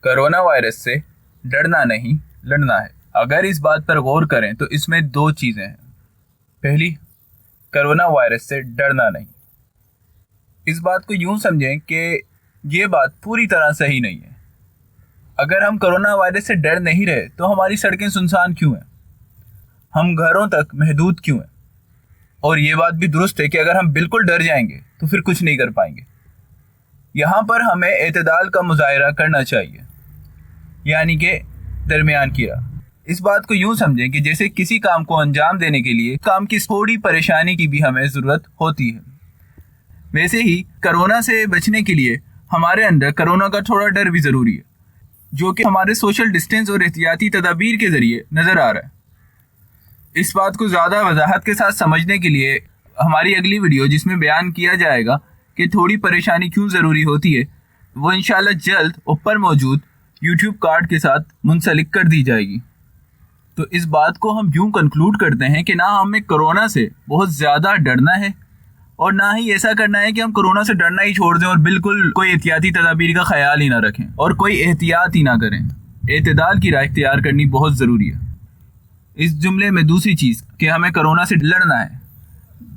Corona virus سے ڈرنا نہیں لڑنا ہے۔ اگر اس بات پر غور کریں تو اس میں دو چیزیں ہیں۔ پہلی، کرونا وائرس سے ڈرنا نہیں۔ اس بات کو یوں سمجھیں کہ یہ بات پوری طرح صحیح نہیں ہے۔ اگر ہم کرونا وائرس سے ڈر نہیں رہے تو ہماری سڑکیں سنسان کیوں ہیں؟ ہم گھروں تک محدود کیوں ہیں؟ اور یہ بات بھی درست ہے کہ اگر ہم بالکل ڈر جائیں گے تو پھر کچھ نہیں کر پائیں گے۔ یہاں پر ہمیں اعتدال کا مظاہرہ کرنا چاہیے، یعنی کہ درمیان کی راہ۔ اس بات کو یوں سمجھیں کہ جیسے کسی کام کو انجام دینے کے لیے کام کی تھوڑی پریشانی کی بھی ہمیں ضرورت ہوتی ہے، ویسے ہی کرونا سے بچنے کے لیے ہمارے اندر کرونا کا تھوڑا ڈر بھی ضروری ہے، جو کہ ہمارے سوشل ڈسٹینس اور احتیاطی تدابیر کے ذریعے نظر آ رہا ہے۔ اس بات کو زیادہ وضاحت کے ساتھ سمجھنے کے لیے ہماری اگلی ویڈیو جس میں بیان کیا جائے گا کہ تھوڑی پریشانی کیوں ضروری ہوتی ہے، وہ انشاءاللہ جلد اوپر موجود یوٹیوب کارڈ کے ساتھ منسلک کر دی جائے گی۔ تو اس بات کو ہم یوں کنکلوڈ کرتے ہیں کہ نہ ہمیں کرونا سے بہت زیادہ ڈرنا ہے اور نہ ہی ایسا کرنا ہے کہ ہم کرونا سے ڈرنا ہی چھوڑ دیں اور بالکل کوئی احتیاطی تدابیر کا خیال ہی نہ رکھیں اور کوئی احتیاط ہی نہ کریں۔ اعتدال کی راہ اختیار کرنی بہت ضروری ہے۔ اس جملے میں دوسری چیز کہ ہمیں کرونا سے لڑنا ہے۔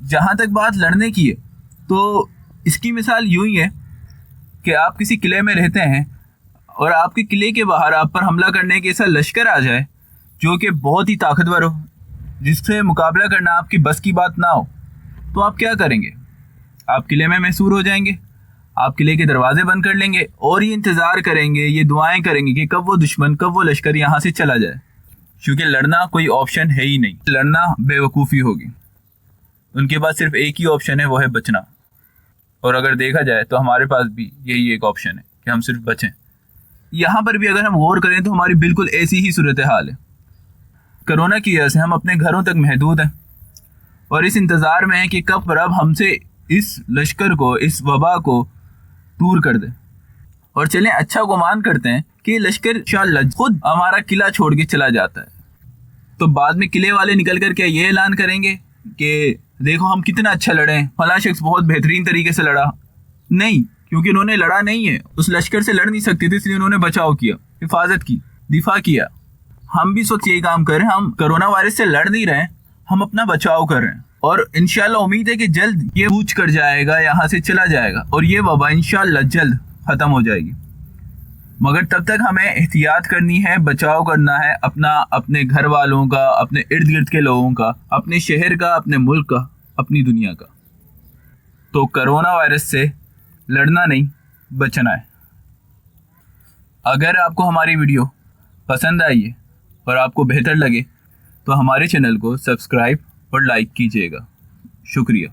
جہاں تک بات لڑنے کی ہے تو اس کی مثال یوں ہی ہے کہ آپ کسی قلعے میں رہتے ہیں اور آپ کے قلعے کے باہر آپ پر حملہ کرنے کے ایسا لشکر آ جائے جو کہ بہت ہی طاقتور ہو، جس سے مقابلہ کرنا آپ کی بس کی بات نہ ہو، تو آپ کیا کریں گے؟ آپ قلعے میں محصور ہو جائیں گے، آپ قلعے کے دروازے بند کر لیں گے اور یہ انتظار کریں گے، یہ دعائیں کریں گے کہ کب وہ دشمن، کب وہ لشکر یہاں سے چلا جائے، کیونکہ لڑنا کوئی آپشن ہے ہی نہیں۔ لڑنا بے وقوفی ہوگی۔ ان کے پاس صرف ایک ہی آپشن ہے، وہ ہے بچنا۔ اور اگر دیکھا جائے تو ہمارے پاس بھی یہی ایک آپشن ہے کہ ہم صرف بچیں۔ یہاں پر بھی اگر ہم غور کریں تو ہماری بالکل ایسی ہی صورتحال ہے۔ کرونا کی وجہ سے ہم اپنے گھروں تک محدود ہیں اور اس انتظار میں ہیں کہ کب رب ہم سے اس لشکر کو، اس وبا کو دور کر دے، اور چلیں اچھا گمان کرتے ہیں کہ یہ لشکر انشاءاللہ خود ہمارا قلعہ چھوڑ کے چلا جاتا ہے، تو بعد میں قلعے والے نکل کر کیا یہ اعلان کریں گے کہ دیکھو ہم کتنا اچھا لڑے ہیں، فلاں شخص بہت بہترین طریقے سے لڑا؟ نہیں، کیونکہ انہوں نے لڑا نہیں ہے، اس لشکر سے لڑ نہیں سکتے تھے، اس لیے انہوں نے بچاؤ کیا، حفاظت کی، دفاع کیا۔ ہم بھی اس وقت یہی کام کر رہے ہیں، ہم کرونا وائرس سے لڑ نہیں رہے ہیں، ہم اپنا بچاؤ کر رہے ہیں، اور انشاءاللہ امید ہے کہ جلد یہ کوچ کر جائے گا، یہاں سے چلا جائے گا اور یہ وبا انشاءاللہ جلد ختم ہو جائے گی۔ مگر تب تک ہمیں احتیاط کرنی ہے، بچاؤ کرنا ہے اپنا، اپنے گھر والوں کا، اپنے ارد گرد کے لوگوں کا، اپنے شہر کا، اپنے ملک کا، اپنی دنیا کا۔ تو کرونا وائرس سے لڑنا نہیں، بچنا ہے۔ اگر آپ کو ہماری ویڈیو پسند آئی ہے اور آپ کو بہتر لگے تو ہمارے چینل کو سبسکرائب اور لائک کیجیے گا۔ شکریہ۔